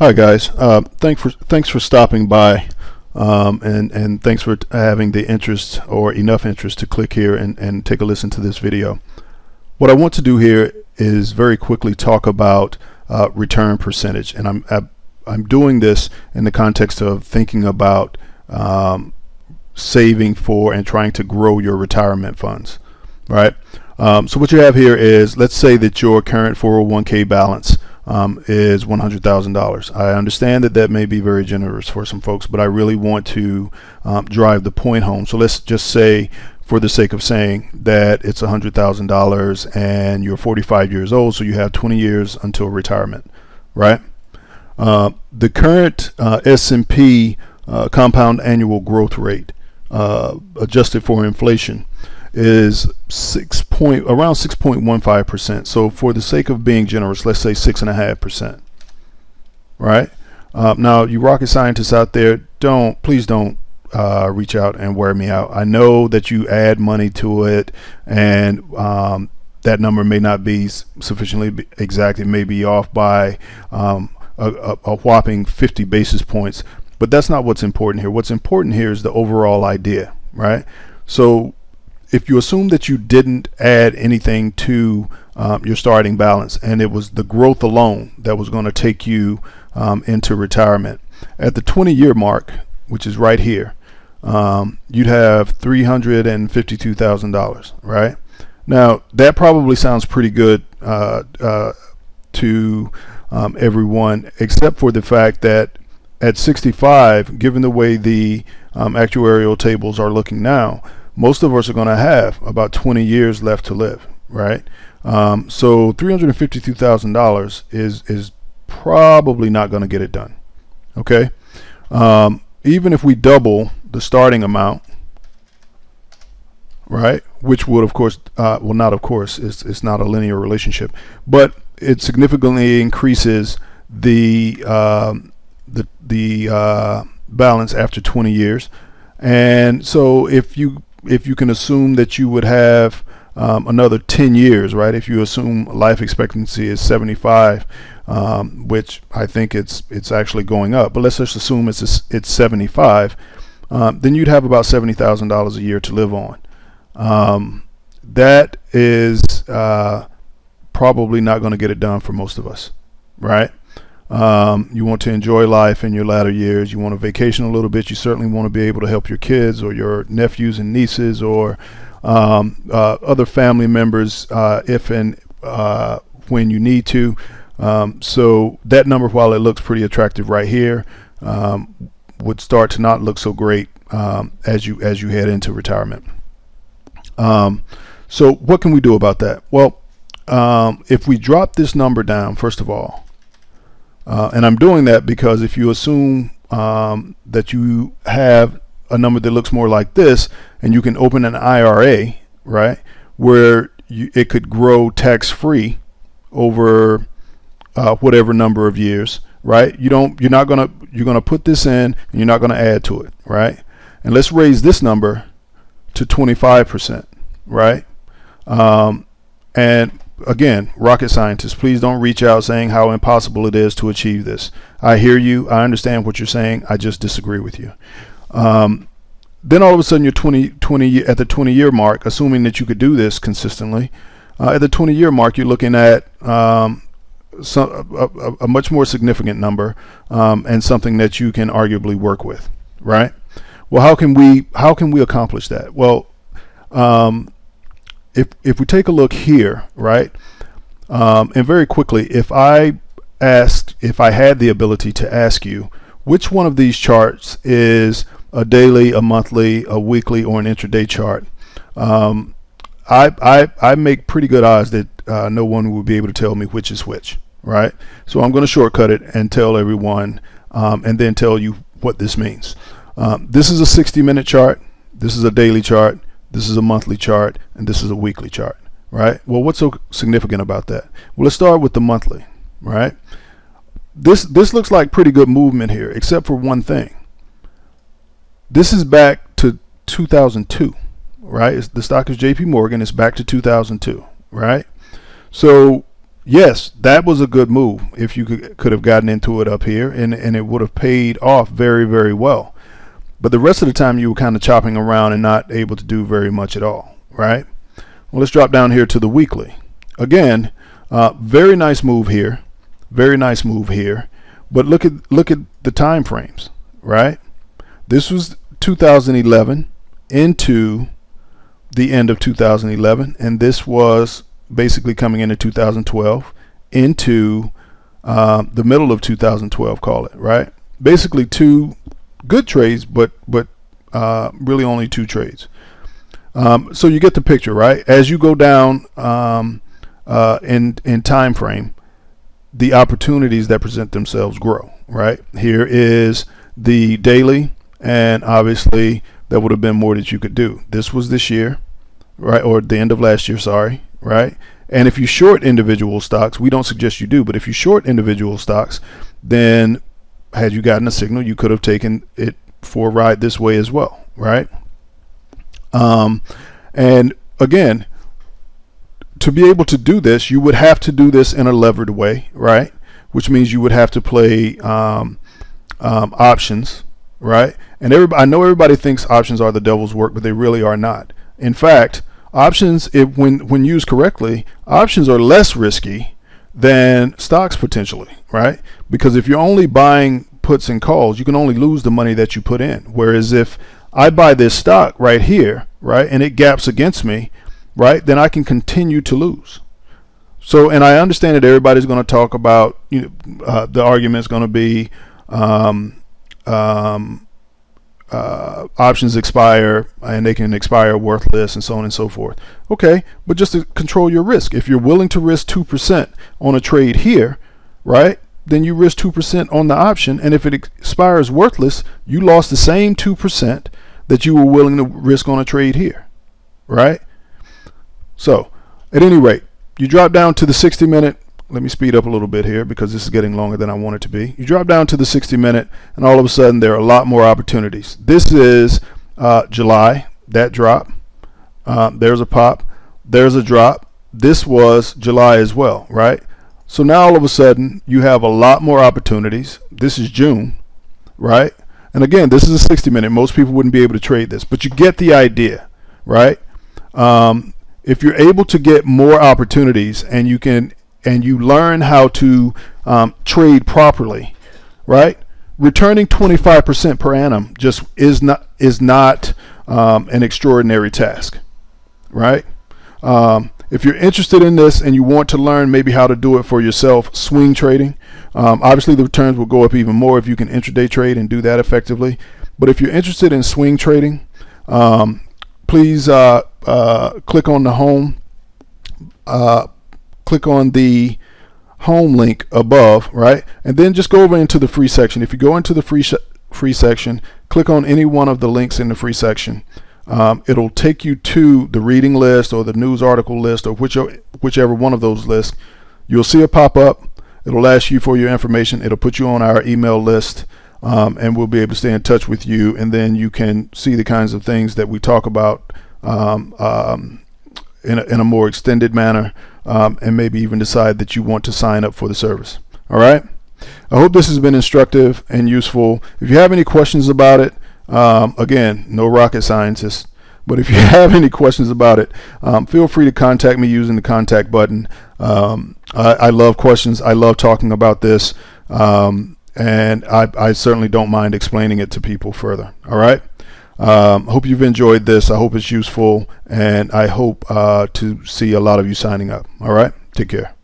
Hi guys, thanks for stopping by, and thanks for having the interest or enough interest to click here and take a listen to this video. What I want to do here is very quickly talk about return percentage, and I'm doing this in the context of thinking about saving for and trying to grow your retirement funds, right? So what you have here is, let's say that your current 401k balance is $100,000. I understand that that may be very generous for some folks, but I really want to drive the point home. So let's just say, for the sake of saying, that it's $100,000 and you're 45 years old, so you have 20 years until retirement, right? The current S&P compound annual growth rate, adjusted for inflation, is around 6.15%. So for the sake of being generous, let's say 6.5%. Right? Now, you rocket scientists out there, please don't reach out and wear me out. I know that you add money to it, and that number may not be sufficiently exact. It may be off by a whopping 50 basis points. But that's not what's important here. What's important here is the overall idea, right? So if you assume that you didn't add anything to your starting balance, and it was the growth alone that was going to take you into retirement, at the 20-year mark, which is right here, you'd have $352,000, right? Now, that probably sounds pretty good to everyone, except for the fact that at 65, given the way the actuarial tables are looking now, most of us are going to have about 20 years left to live, right? So $352,000 is probably not going to get it done, okay? Even if we double the starting amount, right, which would, of course, well, not of course, it's not a linear relationship, but it significantly increases the balance after 20 years. And so if you can assume that you would have another 10 years, right? If you assume life expectancy is 75, which I think it's actually going up, but let's just assume it's 75, then you'd have about $70,000 a year to live on. That is probably not going to get it done for most of us, right? You want to enjoy life in your latter years. You want to vacation a little bit. You certainly want to be able to help your kids or your nephews and nieces or other family members if and when you need to. So that number, while it looks pretty attractive right here, would start to not look so great as you head into retirement. So what can we do about that? Well, if we drop this number down, first of all, and I'm doing that because if you assume that you have a number that looks more like this, and you can open an IRA, right, where it could grow tax-free over whatever number of years, right? You're gonna put this in, and you're not gonna add to it, right? And let's raise this number to 25%, right? And again, rocket scientists, please don't reach out saying how impossible it is to achieve this. I hear you. I understand what you're saying. I just disagree with you. Then all of a sudden you're at the 20-year mark, assuming that you could do this consistently. At the 20-year mark, you're looking at a much more significant number, and something that you can arguably work with, right? Well, how can we accomplish that? Well, if we take a look here, right, and very quickly, if I had the ability to ask you which one of these charts is a daily, a monthly, a weekly, or an intraday chart, I make pretty good odds that no one will be able to tell me which is which, right? So I'm going to shortcut it and tell everyone, and then tell you what this means. This is a 60-minute chart. This is a daily chart. This is a monthly chart, and this is a weekly chart, right? Well, what's so significant about that? Well, let's start with the monthly, right? This looks like pretty good movement here, except for one thing. This is back to 2002, right? The stock is JP Morgan. It's back to 2002, right? So yes, that was a good move if you could have gotten into it up here, and it would have paid off very, very well. But the rest of the time you were kind of chopping around and not able to do very much at all, right? Well, let's drop down here to the weekly. Again, very nice move here, very nice move here. But look at the time frames, right? This was 2011 into the end of 2011, and this was basically coming into 2012 into the middle of 2012, call it, right? Basically two good trades, but really only two trades. So you get the picture, right? As you go down in time frame, the opportunities that present themselves grow, right? Here is the daily, and obviously there would have been more that you could do. This was this year, right? Or the end of last year, sorry, right? And if you short individual stocks, we don't suggest you do, but if you short individual stocks, then had you gotten a signal, you could have taken it for a ride this way as well, right? And again, to be able to do this, you would have to do this in a levered way, right? Which means you would have to play options, right? And I know everybody thinks options are the devil's work, but they really are not. In fact, options, when used correctly, options are less risky than stocks potentially, right? Because if you're only buying puts and calls, you can only lose the money that you put in. Whereas if I buy this stock right here, right, and it gaps against me, right, then I can continue to lose. So, and I understand that everybody's going to talk about, the argument is going to be options expire and they can expire worthless and so on and so forth. Okay, but just to control your risk, if you're willing to risk 2% on a trade here, right, then you risk 2% on the option, and if it expires worthless, you lost the same 2% that you were willing to risk on a trade here, right? So at any rate, you drop down to the 60-minute. Let me speed up a little bit here because this is getting longer than I want it to be. You drop down to the 60-minute, and all of a sudden there are a lot more opportunities. This is July, that drop. There's a pop. There's a drop. This was July as well, right? So now all of a sudden you have a lot more opportunities. This is June, right? And again, this is a 60-minute. Most people wouldn't be able to trade this, but you get the idea, right? If you're able to get more opportunities and you learn how to trade properly, right? Returning 25% per annum just is not an extraordinary task, right? If you're interested in this and you want to learn maybe how to do it for yourself, swing trading, obviously the returns will go up even more if you can intraday trade and do that effectively. But if you're interested in swing trading, please click on the home. Click on the home link above, right? And then just go over into the free section. If you go into the free section, click on any one of the links in the free section. It'll take you to the reading list or the news article list or whichever one of those lists. You'll see it pop up. It'll ask you for your information. It'll put you on our email list, and we'll be able to stay in touch with you. And then you can see the kinds of things that we talk about in a more extended manner, and maybe even decide that you want to sign up for the service. All right. I hope this has been instructive and useful. If you have any questions about it, again, no rocket scientist, but if you have any questions about it, feel free to contact me using the contact button. I love questions. I love talking about this, and I certainly don't mind explaining it to people further. All right. Hope you've enjoyed this. I hope it's useful, and I hope to see a lot of you signing up. All right. Take care.